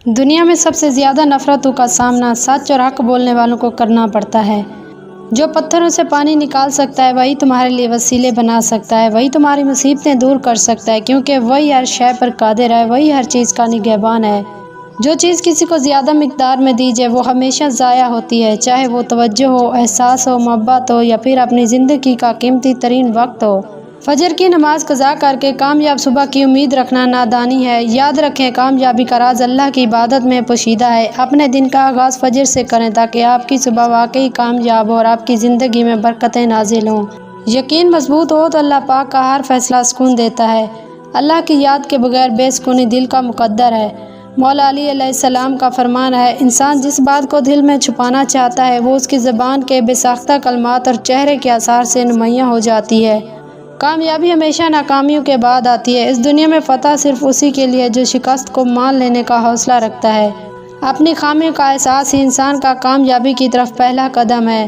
دنیا میں سب سے زیادہ نفرتوں کا سامنا سچ اور حق بولنے والوں کو کرنا پڑتا ہے۔ جو پتھروں سے پانی نکال سکتا ہے وہی تمہارے لیے وسیلے بنا سکتا ہے، وہی تمہاری مصیبتیں دور کر سکتا ہے، کیونکہ وہی ہر شے پر قادر ہے، وہی ہر چیز کا نگہبان ہے۔ جو چیز کسی کو زیادہ مقدار میں دی جائے وہ ہمیشہ ضائع ہوتی ہے، چاہے وہ توجہ ہو، احساس ہو، محبت ہو یا پھر اپنی زندگی کا قیمتی ترین وقت ہو۔ فجر کی نماز قضا کر کے کامیاب صبح کی امید رکھنا نادانی ہے۔ یاد رکھیں، کامیابی کا راز اللہ کی عبادت میں پوشیدہ ہے۔ اپنے دن کا آغاز فجر سے کریں تاکہ آپ کی صبح واقعی کامیاب ہو اور آپ کی زندگی میں برکتیں نازل ہوں۔ یقین مضبوط ہو تو اللہ پاک کا ہر فیصلہ سکون دیتا ہے۔ اللہ کی یاد کے بغیر بے سکونی دل کا مقدر ہے۔ مولا علی علیہ السلام کا فرمان ہے، انسان جس بات کو دل میں چھپانا چاہتا ہے وہ اس کی زبان کے بے ساختہ کلمات اور چہرے کے آثار سے نمایاں ہو جاتی ہے۔ کامیابی ہمیشہ ناکامیوں کے بعد آتی ہے۔ اس دنیا میں فتح صرف اسی کے لیے جو شکست کو مان لینے کا حوصلہ رکھتا ہے۔ اپنی خامیوں کا احساس ہی انسان کا کامیابی کی طرف پہلا قدم ہے۔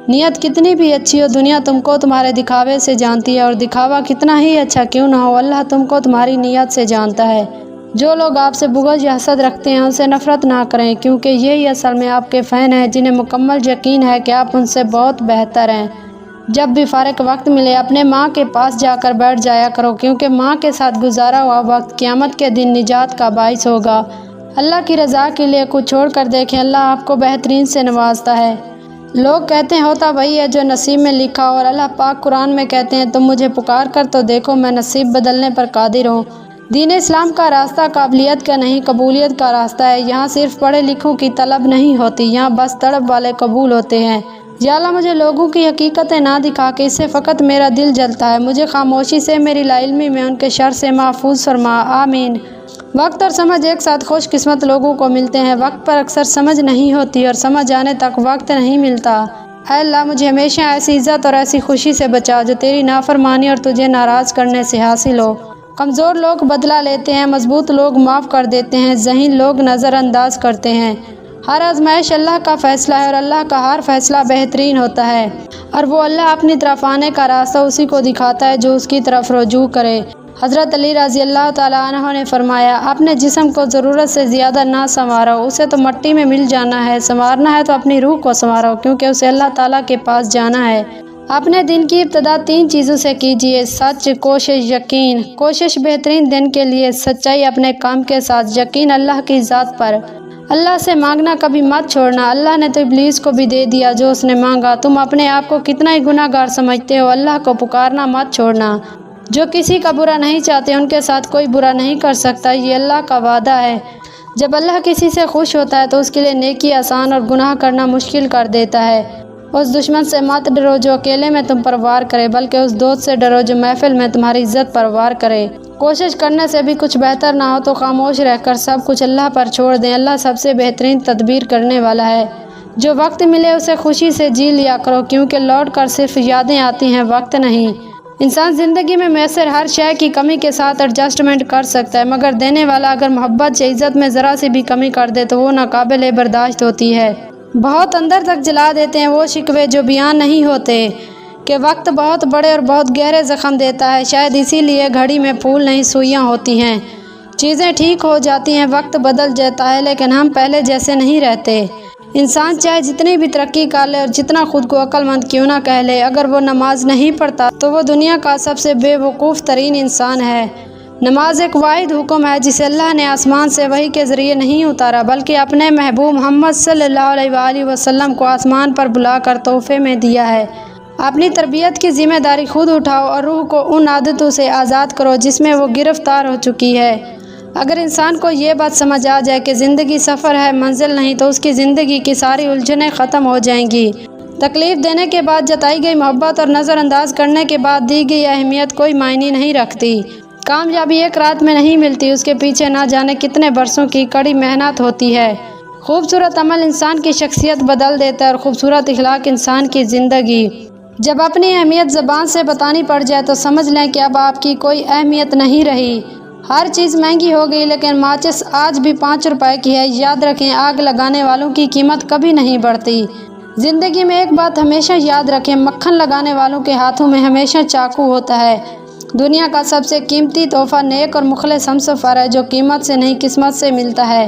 نیت کتنی بھی اچھی ہو، دنیا تم کو تمہارے دکھاوے سے جانتی ہے، اور دکھاوا کتنا ہی اچھا کیوں نہ ہو، اللہ تم کو تمہاری نیت سے جانتا ہے۔ جو لوگ آپ سے بغض یا حسد رکھتے ہیں ان سے نفرت نہ کریں، کیونکہ یہی اصل میں آپ کے فین ہیں جنہیں مکمل یقین ہے کہ آپ ان سے بہت بہتر ہیں۔ جب بھی فارغ وقت ملے اپنے ماں کے پاس جا کر بیٹھ جایا کرو، کیونکہ ماں کے ساتھ گزارا ہوا وقت قیامت کے دن نجات کا باعث ہوگا۔ اللہ کی رضا کے لیے کچھ چھوڑ کر دیکھیں، اللہ آپ کو بہترین سے نوازتا ہے۔ لوگ کہتے ہیں ہوتا وہی ہے جو نصیب میں لکھا ہو، اور اللہ پاک قرآن میں کہتے ہیں تم مجھے پکار کر تو دیکھو میں نصیب بدلنے پر قادر ہوں۔ دین اسلام کا راستہ قابلیت کا نہیں قبولیت کا راستہ ہے۔ یہاں صرف پڑھے لکھوں کی طلب نہیں ہوتی، یہاں بس طلب والے قبول ہوتے ہیں۔ یا اللہ مجھے لوگوں کی حقیقتیں نہ دکھا کہ اس سے فقط میرا دل جلتا ہے، مجھے خاموشی سے میری لا علمی میں ان کے شر سے محفوظ فرما، آمین۔ وقت اور سمجھ ایک ساتھ خوش قسمت لوگوں کو ملتے ہیں، وقت پر اکثر سمجھ نہیں ہوتی اور سمجھ آنے تک وقت نہیں ملتا۔ اے اللہ مجھے ہمیشہ ایسی عزت اور ایسی خوشی سے بچا جو تیری نافرمانی اور تجھے ناراض کرنے سے حاصل ہو۔ کمزور لوگ بدلہ لیتے ہیں، مضبوط لوگ معاف کر دیتے ہیں، ذہین لوگ نظر انداز کرتے ہیں۔ ہر آزمائش اللہ کا فیصلہ ہے اور اللہ کا ہر فیصلہ بہترین ہوتا ہے، اور وہ اللہ اپنی طرف آنے کا راستہ اسی کو دکھاتا ہے جو اس کی طرف رجوع کرے۔ حضرت علی رضی اللہ تعالیٰ عنہ نے فرمایا، اپنے جسم کو ضرورت سے زیادہ نہ سنوارو، اسے تو مٹی میں مل جانا ہے، سنوارنا ہے تو اپنی روح کو سنوارو، کیونکہ اسے اللہ تعالیٰ کے پاس جانا ہے۔ اپنے دن کی ابتدا 3 چیزوں سے کیجیے: سچ، کوشش، یقین۔ کوشش بہترین دن کے لیے، سچائی اپنے کام کے ساتھ، یقین اللہ کی ذات پر۔ اللہ سے مانگنا کبھی مت چھوڑنا، اللہ نے تو ابلیس کو بھی دے دیا جو اس نے مانگا۔ تم اپنے آپ کو کتنا ہی گناہ گار سمجھتے ہو، اللہ کو پکارنا مت چھوڑنا۔ جو کسی کا برا نہیں چاہتے ان کے ساتھ کوئی برا نہیں کر سکتا، یہ اللہ کا وعدہ ہے۔ جب اللہ کسی سے خوش ہوتا ہے تو اس کے لیے نیکی آسان اور گناہ کرنا مشکل کر دیتا ہے۔ اس دشمن سے مت ڈرو جو اکیلے میں تم پر وار کرے، بلکہ اس دوست سے ڈرو جو محفل میں تمہاری عزت پر وار کرے۔ کوشش کرنے سے بھی کچھ بہتر نہ ہو تو خاموش رہ کر سب کچھ اللہ پر چھوڑ دیں، اللہ سب سے بہترین تدبیر کرنے والا ہے۔ جو وقت ملے اسے خوشی سے جی لیا کرو، کیونکہ لوٹ کر صرف یادیں آتی ہیں، وقت نہیں۔ انسان زندگی میں میسر ہر شے کی کمی کے ساتھ ایڈجسٹمنٹ کر سکتا ہے، مگر دینے والا اگر محبت یا عزت میں ذرا سی بھی کمی کر دے تو وہ ناقابل برداشت ہوتی ہے۔ بہت اندر تک جلا دیتے ہیں وہ شکوے جو بیان نہیں ہوتے، کہ وقت بہت بڑے اور بہت گہرے زخم دیتا ہے، شاید اسی لیے گھڑی میں پھول نہیں سوئیاں ہوتی ہیں۔ چیزیں ٹھیک ہو جاتی ہیں، وقت بدل جاتا ہے، لیکن ہم پہلے جیسے نہیں رہتے۔ انسان چاہے جتنی بھی ترقی کر لے اور جتنا خود کو عقل مند کیوں نہ کہہ لے، اگر وہ نماز نہیں پڑھتا تو وہ دنیا کا سب سے بے وقوف ترین انسان ہے۔ نماز ایک واحد حکم ہے جسے اللہ نے آسمان سے وحی کے ذریعے نہیں اتارا، بلکہ اپنے محبوب محمد صلی اللہ علیہ وآلہ وسلم کو آسمان پر بلا کر تحفے میں دیا ہے۔ اپنی تربیت کی ذمہ داری خود اٹھاؤ اور روح کو ان عادتوں سے آزاد کرو جس میں وہ گرفتار ہو چکی ہے۔ اگر انسان کو یہ بات سمجھ آ جائے کہ زندگی سفر ہے منزل نہیں، تو اس کی زندگی کی ساری الجھنیں ختم ہو جائیں گی۔ تکلیف دینے کے بعد جتائی گئی محبت اور نظر انداز کرنے کے بعد دی گئی اہمیت کوئی معنی نہیں رکھتی۔ کامیابی ایک رات میں نہیں ملتی، اس کے پیچھے نہ جانے کتنے برسوں کی کڑی محنت ہوتی ہے۔ خوبصورت عمل انسان کی شخصیت بدل دیتا ہے اور خوبصورت اخلاق انسان کی زندگی۔ جب اپنی اہمیت زبان سے بتانی پڑ جائے تو سمجھ لیں کہ اب آپ کی کوئی اہمیت نہیں رہی۔ ہر چیز مہنگی ہو گئی لیکن ماچس آج بھی 5 روپے کی ہے۔ یاد رکھیں، آگ لگانے والوں کی قیمت کبھی نہیں بڑھتی۔ زندگی میں ایک بات ہمیشہ یاد رکھیں، مکھن لگانے والوں کے ہاتھوں میں ہمیشہ چاقو ہوتا ہے۔ دنیا کا سب سے قیمتی تحفہ نیک اور مخلص ہمسفر ہے جو قیمت سے نہیں قسمت سے ملتا ہے۔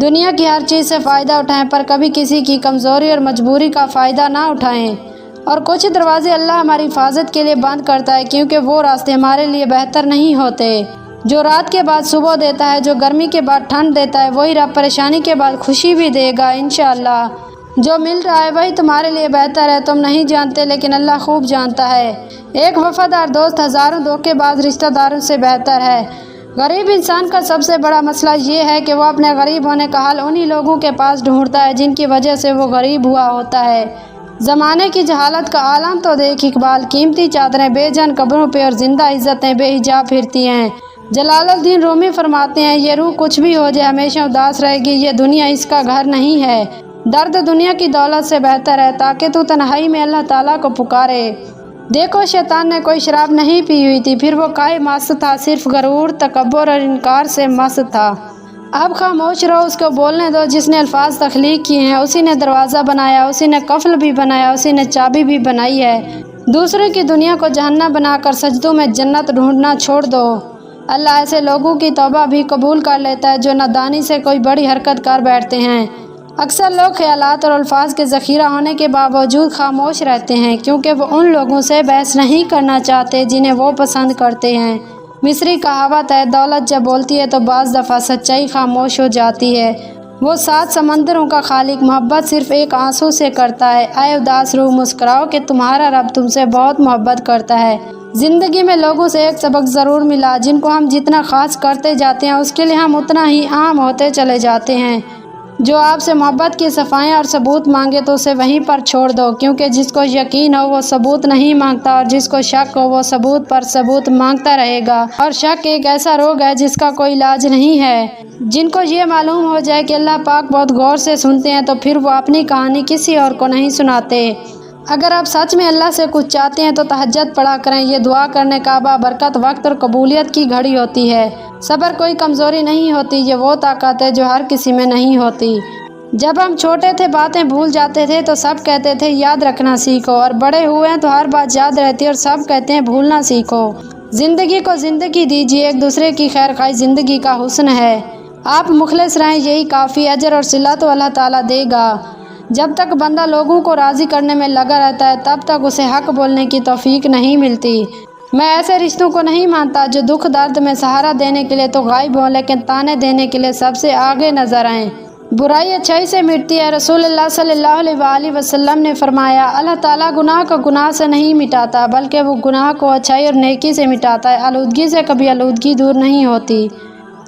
دنیا کی ہر چیز سے فائدہ اٹھائیں پر کبھی کسی کی کمزوری اور مجبوری کا فائدہ نہ اٹھائیں۔ اور کچھ دروازے اللہ ہماری حفاظت کے لیے بند کرتا ہے کیونکہ وہ راستے ہمارے لیے بہتر نہیں ہوتے۔ جو رات کے بعد صبح دیتا ہے، جو گرمی کے بعد ٹھنڈ دیتا ہے، وہی رب پریشانی کے بعد خوشی بھی دے گا انشاءاللہ۔ جو مل رہا ہے وہی تمہارے لیے بہتر ہے، تم نہیں جانتے لیکن اللہ خوب جانتا ہے۔ ایک وفادار دوست ہزاروں دھوکے باز رشتہ داروں سے بہتر ہے۔ غریب انسان کا سب سے بڑا مسئلہ یہ ہے کہ وہ اپنے غریب ہونے کا حل انہی لوگوں کے پاس ڈھونڈتا ہے جن کی وجہ سے وہ غریب ہوا ہوتا ہے۔ زمانے کی جہالت کا عالم تو دیکھ اقبال، قیمتی چادریں بے جان قبروں پہ اور زندہ عزتیں بے حجاب پھرتی ہیں۔ جلال الدین رومی فرماتے ہیں، یہ روح کچھ بھی ہو جائے ہمیشہ اداس رہے گی، یہ دنیا اس کا گھر نہیں ہے۔ درد دنیا کی دولت سے بہتر ہے تاکہ تو تنہائی میں اللہ تعالیٰ کو پکارے۔ دیکھو شیطان نے کوئی شراب نہیں پی ہوئی تھی، پھر وہ کاہے مست تھا، صرف غرور، تکبر اور انکار سے مست تھا۔ اب خاموش رہو، اس کو بولنے دو جس نے الفاظ تخلیق کیے ہیں، اسی نے دروازہ بنایا، اسی نے قفل بھی بنایا، اسی نے چابی بھی بنائی ہے۔ دوسروں کی دنیا کو جہنم بنا کر سجدوں میں جنت ڈھونڈنا چھوڑ دو۔ اللہ ایسے لوگوں کی توبہ بھی قبول کر لیتا ہے جو نادانی سے کوئی بڑی حرکت کر بیٹھتے ہیں۔ اکثر لوگ خیالات اور الفاظ کے ذخیرہ ہونے کے باوجود خاموش رہتے ہیں کیونکہ وہ ان لوگوں سے بحث نہیں کرنا چاہتے جنہیں وہ پسند کرتے ہیں۔ مصری کہاوت ہے، دولت جب بولتی ہے تو بعض دفعہ سچائی خاموش ہو جاتی ہے۔ وہ 7 سمندروں کا خالق محبت صرف ایک آنسو سے کرتا ہے۔ اے اداس روح مسکراؤ کہ تمہارا رب تم سے بہت محبت کرتا ہے۔ زندگی میں لوگوں سے ایک سبق ضرور ملا، جن کو ہم جتنا خاص کرتے جاتے ہیں اس کے لیے ہم اتنا ہی عام ہوتے چلے جاتے ہیں۔ جو آپ سے محبت کی صفائیاں اور ثبوت مانگے تو اسے وہیں پر چھوڑ دو، کیونکہ جس کو یقین ہو وہ ثبوت نہیں مانگتا اور جس کو شک ہو وہ ثبوت پر ثبوت مانگتا رہے گا۔ اور شک ایک ایسا روگ ہے جس کا کوئی علاج نہیں ہے۔ جن کو یہ معلوم ہو جائے کہ اللہ پاک بہت غور سے سنتے ہیں تو پھر وہ اپنی کہانی کسی اور کو نہیں سناتے۔ اگر آپ سچ میں اللہ سے کچھ چاہتے ہیں تو تہجد پڑھا کریں، یہ دعا کرنے کا برکت وقت اور قبولیت کی گھڑی ہوتی ہے۔ صبر کوئی کمزوری نہیں ہوتی، یہ وہ طاقت ہے جو ہر کسی میں نہیں ہوتی۔ جب ہم چھوٹے تھے باتیں بھول جاتے تھے تو سب کہتے تھے یاد رکھنا سیکھو، اور بڑے ہوئے ہیں تو ہر بات یاد رہتی ہے اور سب کہتے ہیں بھولنا سیکھو۔ زندگی کو زندگی دیجیے، ایک دوسرے کی خیر خواہی زندگی کا حسن ہے۔ آپ مخلص رہیں یہی کافی، اجر اور صلہ تو اللہ تعالیٰ دے گا۔ جب تک بندہ لوگوں کو راضی کرنے میں لگا رہتا ہے تب تک اسے حق بولنے کی توفیق نہیں ملتی۔ میں ایسے رشتوں کو نہیں مانتا جو دکھ درد میں سہارا دینے کے لیے تو غائب ہوں لیکن تانے دینے کے لیے سب سے آگے نظر آئیں۔ برائی اچھائی سے مٹتی ہے۔ رسول اللہ صلی اللہ علیہ وآلہ وسلم نے فرمایا، اللہ تعالیٰ گناہ کو گناہ سے نہیں مٹاتا بلکہ وہ گناہ کو اچھائی اور نیکی سے مٹاتا ہے۔ آلودگی سے کبھی آلودگی دور نہیں ہوتی۔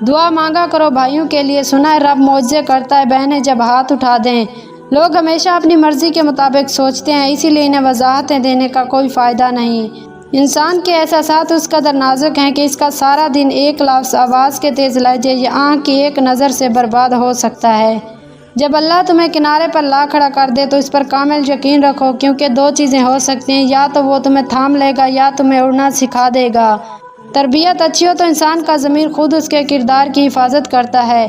دعا مانگا کرو بھائیوں کے لیے، سنا ہے رب معجزے کرتا ہے بہنیں جب ہاتھ اٹھا دیں۔ لوگ ہمیشہ اپنی مرضی کے مطابق سوچتے ہیں، اسی لیے انہیں وضاحتیں دینے کا کوئی فائدہ نہیں۔ انسان کے احساسات اس قدر نازک ہیں کہ اس کا سارا دن ایک لفظ، آواز کے تیز لہجے یا آنکھ کی ایک نظر سے برباد ہو سکتا ہے۔ جب اللہ تمہیں کنارے پر لا کھڑا کر دے تو اس پر کامل یقین رکھو، کیونکہ 2 چیزیں ہو سکتی ہیں، یا تو وہ تمہیں تھام لے گا یا تمہیں اڑنا سکھا دے گا۔ تربیت اچھی ہو تو انسان کا ضمیر خود اس کے کردار کی حفاظت کرتا ہے۔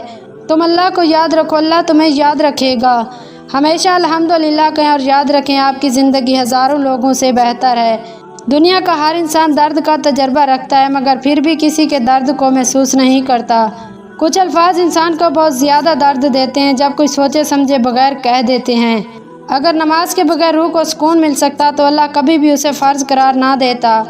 تم اللہ کو یاد رکھو، اللہ تمہیں یاد رکھے گا۔ ہمیشہ الحمدللہ کہیں اور یاد رکھیں آپ کی زندگی ہزاروں لوگوں سے بہتر ہے۔ دنیا کا ہر انسان درد کا تجربہ رکھتا ہے مگر پھر بھی کسی کے درد کو محسوس نہیں کرتا۔ کچھ الفاظ انسان کو بہت زیادہ درد دیتے ہیں جب کوئی سوچے سمجھے بغیر کہہ دیتے ہیں۔ اگر نماز کے بغیر روح کو سکون مل سکتا تو اللہ کبھی بھی اسے فرض قرار نہ دیتا۔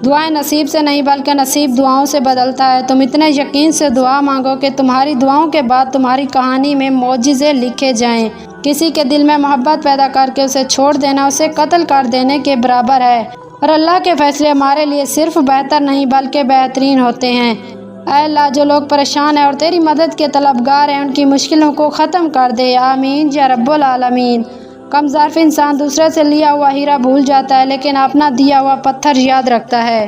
دعائیں نصیب سے نہیں بلکہ نصیب دعاؤں سے بدلتا ہے۔ تم اتنے یقین سے دعا مانگو کہ تمہاری دعاؤں کے بعد تمہاری کہانی میں معجزے لکھے جائیں۔ کسی کے دل میں محبت پیدا کر کے اسے چھوڑ دینا اسے قتل کر دینے کے برابر ہے، اور اللہ کے فیصلے ہمارے لیے صرف بہتر نہیں بلکہ بہترین ہوتے ہیں۔ اے اللہ، جو لوگ پریشان ہیں اور تیری مدد کے طلبگار ہیں ان کی مشکلوں کو ختم کر دے، آمین یا رب العالمین۔ کم ظرف انسان دوسرے سے لیا ہوا ہیرا بھول جاتا ہے لیکن اپنا دیا ہوا پتھر یاد رکھتا ہے۔